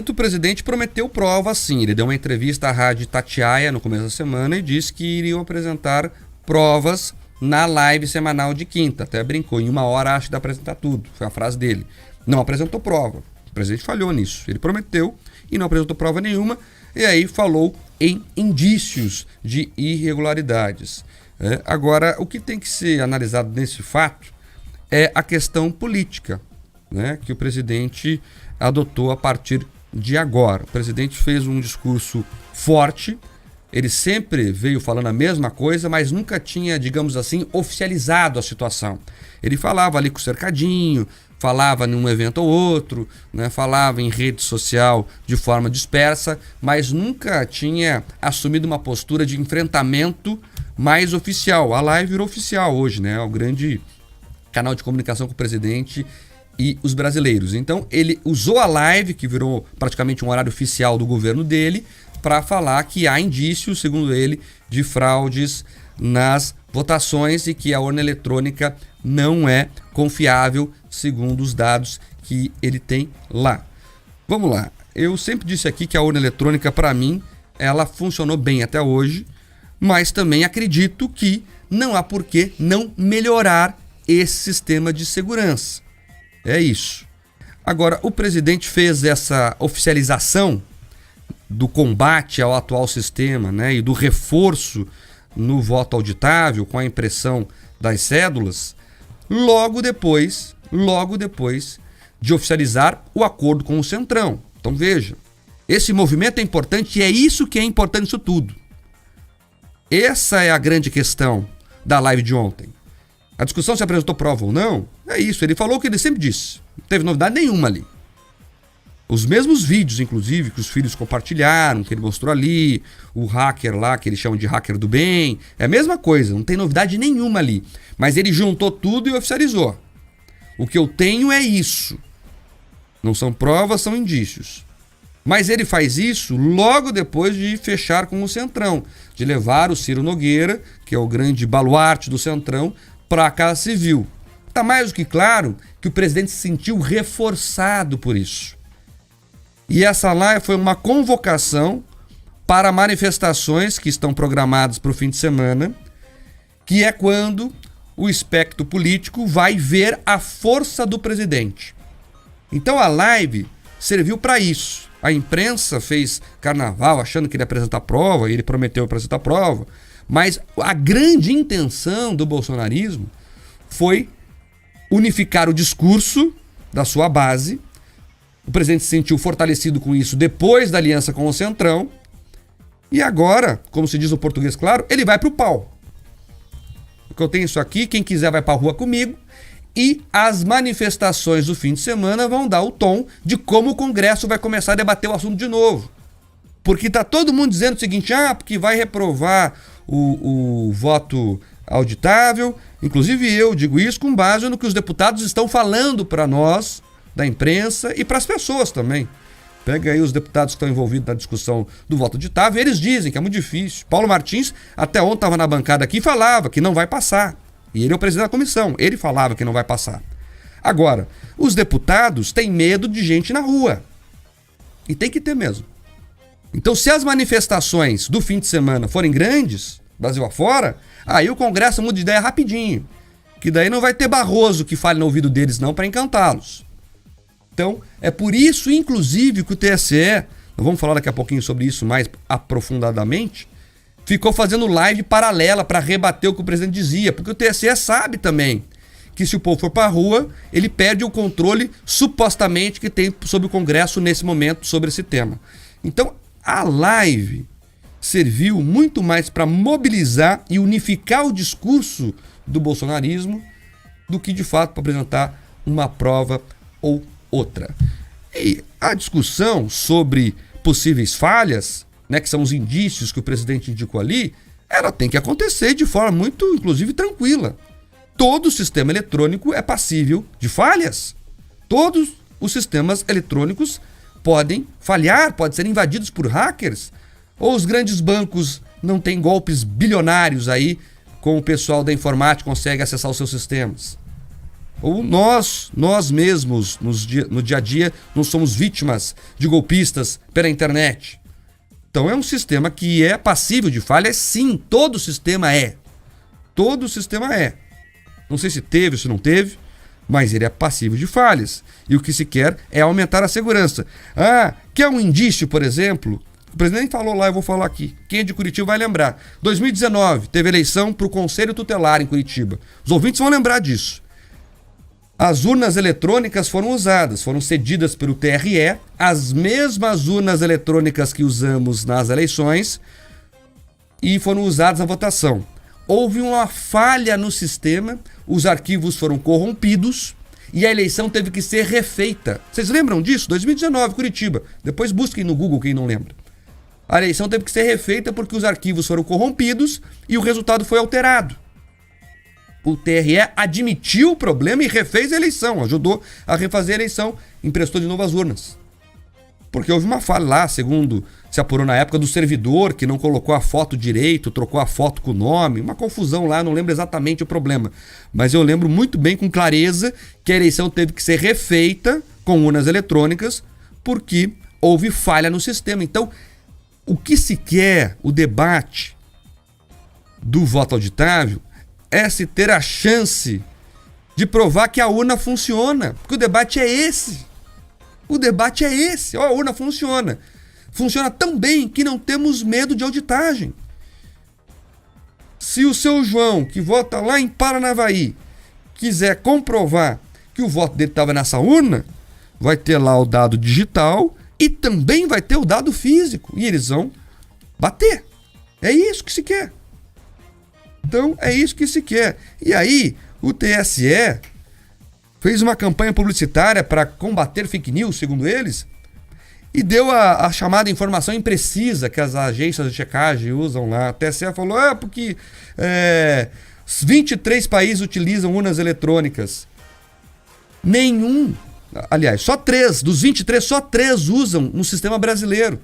O presidente prometeu prova, sim. Ele deu uma entrevista à Rádio Itatiaia no começo da semana e disse que iriam apresentar provas na live semanal de quinta. Até brincou, em 1 hora acho que dá pra apresentar tudo. Foi a frase dele. Não apresentou prova. O presidente falhou nisso. Ele prometeu e não apresentou prova nenhuma. E aí falou em indícios de irregularidades. Agora, o que tem que ser analisado nesse fato é a questão política, né, que o presidente adotou a partir de agora. O presidente fez um discurso forte, ele sempre veio falando a mesma coisa, mas nunca tinha, digamos assim, oficializado a situação. Ele falava ali com o cercadinho, falava num evento ou outro, né, falava em rede social de forma dispersa, mas nunca tinha assumido uma postura de enfrentamento mais oficial. A live virou oficial hoje, né? É o grande canal de comunicação com o presidente e os brasileiros. Então ele usou a live, que virou praticamente um horário oficial do governo dele, para falar que há indícios, segundo ele, de fraudes nas votações e que a urna eletrônica não é confiável, segundo os dados que ele tem lá. Vamos lá. Eu sempre disse aqui que a urna eletrônica, para mim, ela funcionou bem até hoje, mas também acredito que não há por que não melhorar esse sistema de segurança. É isso. Agora, o presidente fez essa oficialização do combate ao atual sistema, né, e do reforço no voto auditável com a impressão das cédulas, logo depois de oficializar o acordo com o Centrão. Então veja, esse movimento é importante e é isso que é importante nisso tudo. Essa é a grande questão da live de ontem. A discussão se apresentou prova ou não, é isso. Ele falou o que ele sempre disse. Não teve novidade nenhuma ali. Os mesmos vídeos, inclusive, que os filhos compartilharam, que ele mostrou ali, o hacker lá, que eles chamam de hacker do bem, é a mesma coisa, não tem novidade nenhuma ali. Mas ele juntou tudo e oficializou. O que eu tenho é isso. Não são provas, são indícios. Mas ele faz isso logo depois de fechar com o Centrão, de levar o Ciro Nogueira, que é o grande baluarte do Centrão, para a Casa Civil. Está mais do que claro que o presidente se sentiu reforçado por isso. E essa live foi uma convocação para manifestações que estão programadas para o fim de semana, que é quando o espectro político vai ver a força do presidente. Então a live serviu para isso. A imprensa fez carnaval achando que ele ia apresentar prova, e ele prometeu apresentar prova, mas a grande intenção do bolsonarismo foi unificar o discurso da sua base. O presidente se sentiu fortalecido com isso depois da aliança com o Centrão. E agora, como se diz no português claro, ele vai pro pau. Porque eu tenho isso aqui, quem quiser vai pra rua comigo. E as manifestações do fim de semana vão dar o tom de como o Congresso vai começar a debater o assunto de novo. Porque tá todo mundo dizendo o seguinte, porque vai reprovar o voto auditável. Inclusive eu digo isso com base no que os deputados estão falando para nós, da imprensa e para as pessoas também. Pega aí os deputados que estão envolvidos na discussão do voto auditável, eles dizem que é muito difícil. Paulo Martins até ontem estava na bancada aqui e falava que não vai passar. E ele é o presidente da comissão, ele falava que não vai passar. Agora, os deputados têm medo de gente na rua. E tem que ter mesmo. Então, se as manifestações do fim de semana forem grandes, Brasil afora, aí o Congresso muda de ideia rapidinho. Que daí não vai ter Barroso que fale no ouvido deles não para encantá-los. Então, é por isso, inclusive, que o TSE, nós vamos falar daqui a pouquinho sobre isso mais aprofundadamente, ficou fazendo live paralela para rebater o que o presidente dizia, porque o TSE sabe também que se o povo for para a rua, ele perde o controle, supostamente, que tem sobre o Congresso nesse momento sobre esse tema. Então, a live serviu muito mais para mobilizar e unificar o discurso do bolsonarismo do que, de fato, para apresentar uma prova ou outra. E a discussão sobre possíveis falhas, né, que são os indícios que o presidente indicou ali, ela tem que acontecer de forma muito, inclusive, tranquila. Todo sistema eletrônico é passível de falhas. Todos os sistemas eletrônicos podem falhar, podem ser invadidos por hackers. Ou os grandes bancos não têm golpes bilionários aí, com o pessoal da informática consegue acessar os seus sistemas. Ou nós mesmos, no dia a dia, não somos vítimas de golpistas pela internet. Então é um sistema que é passível de falha, sim, todo sistema é. Todo sistema é. Não sei se teve ou se não teve, mas ele é passível de falhas. E o que se quer é aumentar a segurança. Quer um indício, por exemplo? O presidente falou lá, eu vou falar aqui. Quem é de Curitiba vai lembrar. 2019, teve eleição para o Conselho Tutelar em Curitiba. Os ouvintes vão lembrar disso. As urnas eletrônicas foram usadas, foram cedidas pelo TRE, as mesmas urnas eletrônicas que usamos nas eleições, e foram usadas na votação. Houve uma falha no sistema, os arquivos foram corrompidos e a eleição teve que ser refeita. Vocês lembram disso? 2019, Curitiba. Depois busquem no Google quem não lembra. A eleição teve que ser refeita porque os arquivos foram corrompidos e o resultado foi alterado. O TRE admitiu o problema e refez a eleição, ajudou a refazer a eleição, emprestou de novo as urnas. Porque houve uma falha lá, segundo se apurou na época, do servidor que não colocou a foto direito, trocou a foto com o nome, uma confusão lá, não lembro exatamente o problema. Mas eu lembro muito bem, com clareza, que a eleição teve que ser refeita com urnas eletrônicas porque houve falha no sistema. Então, o que se quer, o debate do voto auditável, é se ter a chance de provar que a urna funciona. Porque o debate é esse. O debate é esse. A urna funciona. Funciona tão bem que não temos medo de auditagem. Se o seu João, que vota lá em Paranavaí, quiser comprovar que o voto dele estava nessa urna, vai ter lá o dado digital e também vai ter o dado físico. E eles vão bater. É isso que se quer. Então, é isso que se quer. E aí, o TSE fez uma campanha publicitária para combater fake news, segundo eles, e deu a chamada informação imprecisa que as agências de checagem usam lá. A TSE falou, porque 23 países utilizam urnas eletrônicas. Nenhum, aliás, só 3, dos 23, só 3 usam no sistema brasileiro,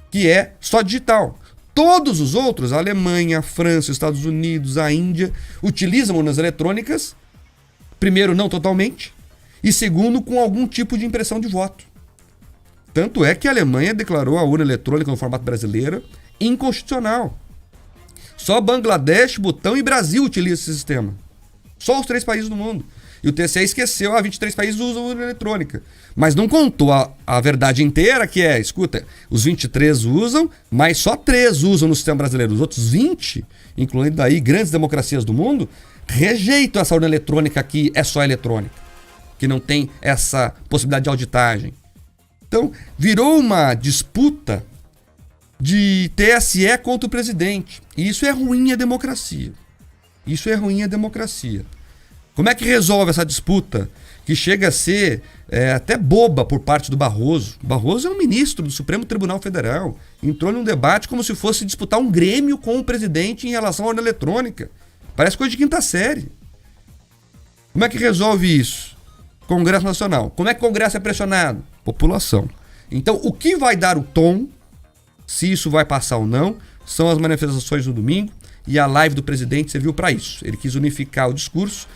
que é só digital. Todos os outros, a Alemanha, a França, os Estados Unidos, a Índia, utilizam urnas eletrônicas, primeiro, não totalmente, e segundo, com algum tipo de impressão de voto. Tanto é que a Alemanha declarou a urna eletrônica no formato brasileiro inconstitucional. Só Bangladesh, Butão e Brasil utilizam esse sistema. Só os 3 países do mundo. E o TSE esqueceu, 23 países usam urna eletrônica. Mas não contou a verdade inteira, que é, escuta, os 23 usam, mas só 3 usam no sistema brasileiro. Os outros 20, incluindo aí grandes democracias do mundo, rejeitam essa urna eletrônica que é só eletrônica, que não tem essa possibilidade de auditagem. Então, virou uma disputa de TSE contra o presidente. E isso é ruim à democracia. Isso é ruim à democracia. Como é que resolve essa disputa, que chega a ser até boba por parte do Barroso? Barroso é um ministro do Supremo Tribunal Federal. Entrou num debate como se fosse disputar um Grêmio com o presidente em relação à urna eletrônica. Parece coisa de quinta série. Como é que resolve isso? Congresso Nacional. Como é que o Congresso é pressionado? População. Então, o que vai dar o tom, se isso vai passar ou não, são as manifestações do domingo, e a live do presidente serviu para isso. Ele quis unificar o discurso,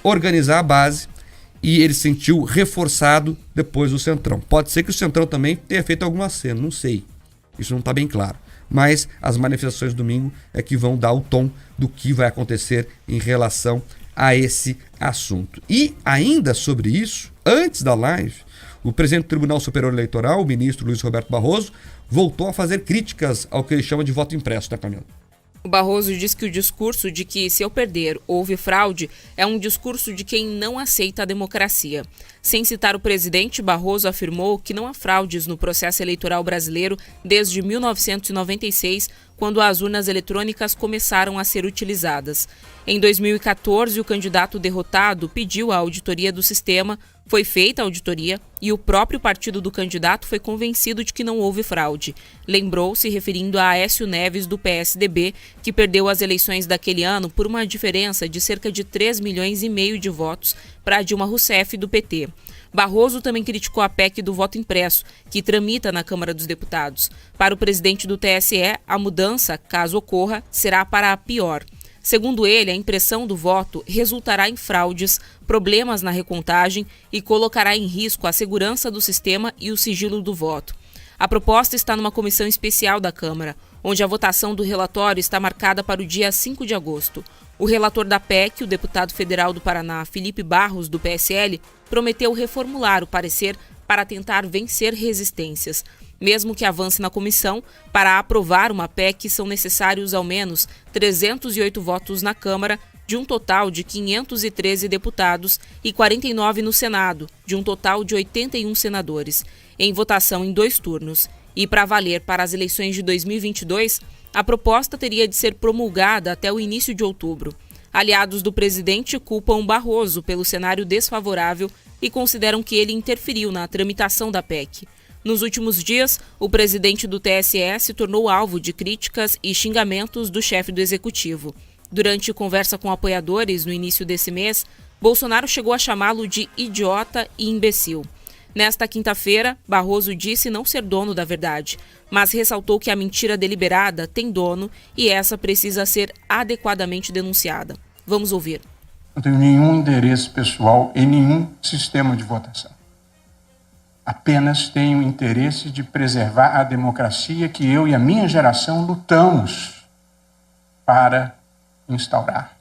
organizar a base, e ele se sentiu reforçado depois do Centrão. Pode ser que o Centrão também tenha feito alguma aceno, não sei. Isso não está bem claro. Mas as manifestações do domingo é que vão dar o tom do que vai acontecer em relação a esse assunto. E ainda sobre isso, antes da live, o presidente do Tribunal Superior Eleitoral, o ministro Luiz Roberto Barroso, voltou a fazer críticas ao que ele chama de voto impresso, né, Camila? O Barroso diz que o discurso de que, se eu perder, houve fraude, é um discurso de quem não aceita a democracia. Sem citar o presidente, Barroso afirmou que não há fraudes no processo eleitoral brasileiro desde 1996, quando as urnas eletrônicas começaram a ser utilizadas. Em 2014, o candidato derrotado pediu a auditoria do sistema, foi feita a auditoria e o próprio partido do candidato foi convencido de que não houve fraude. Lembrou, se referindo a Aécio Neves, do PSDB, que perdeu as eleições daquele ano por uma diferença de cerca de 3,5 milhões de votos para Dilma Rousseff, do PT. Barroso também criticou a PEC do voto impresso, que tramita na Câmara dos Deputados. Para o presidente do TSE, a mudança, caso ocorra, será para a pior. Segundo ele, a impressão do voto resultará em fraudes, problemas na recontagem e colocará em risco a segurança do sistema e o sigilo do voto. A proposta está numa comissão especial da Câmara, onde a votação do relatório está marcada para o dia 5 de agosto. O relator da PEC, o deputado federal do Paraná, Felipe Barros, do PSL, prometeu reformular o parecer para tentar vencer resistências. Mesmo que avance na comissão, para aprovar uma PEC são necessários ao menos 308 votos na Câmara, de um total de 513 deputados, e 49 no Senado, de um total de 81 senadores, em votação em 2 turnos. E para valer para as eleições de 2022, a proposta teria de ser promulgada até o início de outubro. Aliados do presidente culpam Barroso pelo cenário desfavorável e consideram que ele interferiu na tramitação da PEC. Nos últimos dias, o presidente do TSE se tornou alvo de críticas e xingamentos do chefe do executivo. Durante conversa com apoiadores no início desse mês, Bolsonaro chegou a chamá-lo de idiota e imbecil. Nesta quinta-feira, Barroso disse não ser dono da verdade, mas ressaltou que a mentira deliberada tem dono e essa precisa ser adequadamente denunciada. Vamos ouvir. Não tenho nenhum interesse pessoal em nenhum sistema de votação. Apenas tenho interesse de preservar a democracia que eu e a minha geração lutamos para instaurar.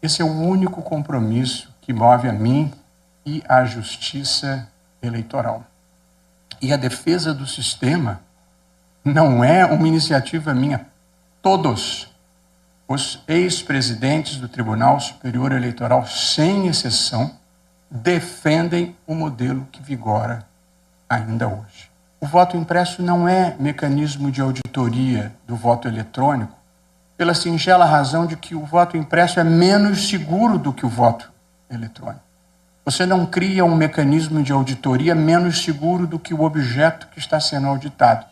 Esse é o único compromisso que move a mim e a justiça eleitoral. E a defesa do sistema não é uma iniciativa minha. Todos os ex-presidentes do Tribunal Superior Eleitoral, sem exceção, defendem o modelo que vigora ainda hoje. O voto impresso não é mecanismo de auditoria do voto eletrônico, pela singela razão de que o voto impresso é menos seguro do que o voto eletrônico. Você não cria um mecanismo de auditoria menos seguro do que o objeto que está sendo auditado.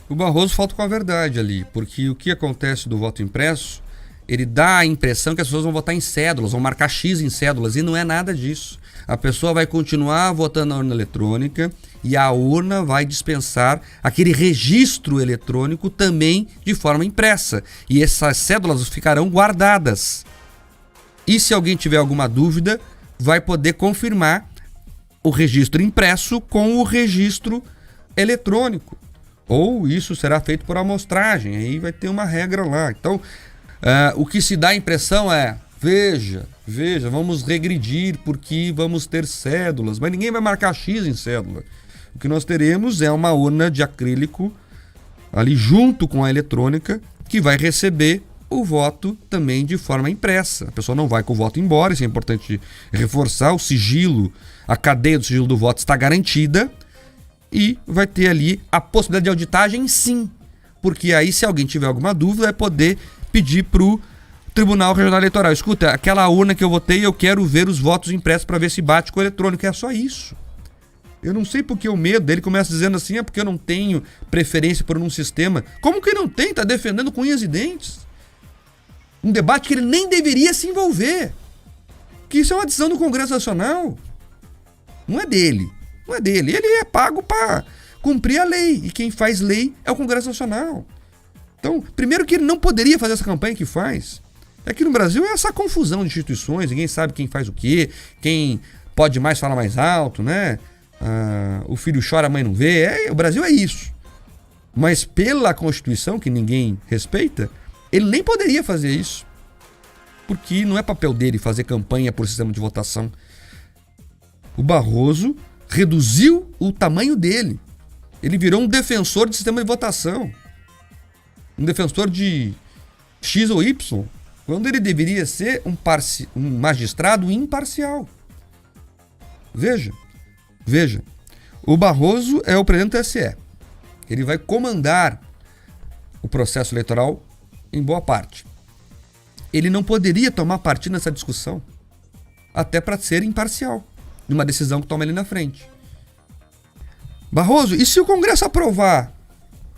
O Barroso falta com a verdade ali, porque o que acontece do voto impresso, ele dá a impressão que as pessoas vão votar em cédulas, vão marcar X em cédulas, e não é nada disso. A pessoa vai continuar votando na urna eletrônica e a urna vai dispensar aquele registro eletrônico também de forma impressa. E essas cédulas ficarão guardadas. E se alguém tiver alguma dúvida, vai poder confirmar o registro impresso com o registro eletrônico. Ou isso será feito por amostragem, aí vai ter uma regra lá. Então, o que se dá a impressão é, veja, vamos regredir porque vamos ter cédulas, mas ninguém vai marcar X em cédula. O que nós teremos é uma urna de acrílico ali junto com a eletrônica que vai receber o voto também de forma impressa. A pessoa não vai com o voto embora, isso é importante reforçar, o sigilo, a cadeia do sigilo do voto está garantida e vai ter ali a possibilidade de auditagem sim, porque aí se alguém tiver alguma dúvida vai poder pedir para o Tribunal Regional Eleitoral, escuta, aquela urna que eu votei, eu quero ver os votos impressos para ver se bate com o eletrônico, é só isso. Eu não sei porque o medo dele começa dizendo assim, é porque eu não tenho preferência por um sistema. Como que não tem? Está defendendo com unhas e dentes. Um debate que ele nem deveria se envolver. Que isso é uma decisão do Congresso Nacional. Não é dele. Ele é pago para cumprir a lei. E quem faz lei é o Congresso Nacional. Então, primeiro que ele não poderia fazer essa campanha que faz. Aqui no Brasil é essa confusão de instituições, ninguém sabe quem faz o quê, quem pode mais fala mais alto, né? O filho chora, a mãe não vê. O Brasil é isso. Mas pela Constituição, que ninguém respeita, ele nem poderia fazer isso. Porque não é papel dele fazer campanha por sistema de votação. O Barroso reduziu o tamanho dele. Ele virou um defensor de sistema de votação. Um defensor de X ou Y, quando ele deveria ser um magistrado imparcial. Veja, o Barroso é o presidente do TSE. Ele vai comandar o processo eleitoral em boa parte. Ele não poderia tomar partido nessa discussão, até para ser imparcial, numa decisão que toma ele na frente. Barroso, e se o Congresso aprovar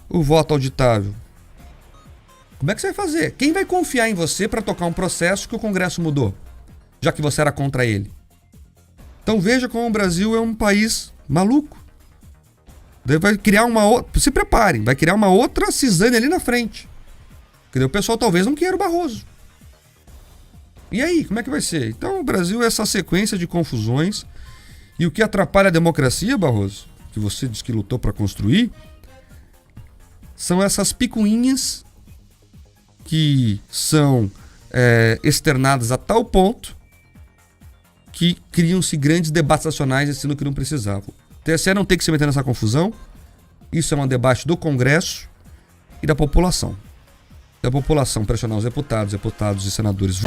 o voto auditável? Como é que você vai fazer? Quem vai confiar em você para tocar um processo que o Congresso mudou, já que você era contra ele? Então veja como o Brasil é um país maluco. Daí vai criar uma outra... Se preparem, vai criar uma outra cisânia ali na frente. Porque o pessoal talvez não queira o Barroso. E aí, como é que vai ser? Então o Brasil é essa sequência de confusões. E o que atrapalha a democracia, Barroso, que você disse que lutou para construir, são essas picuinhas que são externadas a tal ponto que criam-se grandes debates nacionais sendo que não precisavam. O TSE não tem que se meter nessa confusão. Isso é um debate do Congresso e da população. Da população pressionar os deputados e senadores.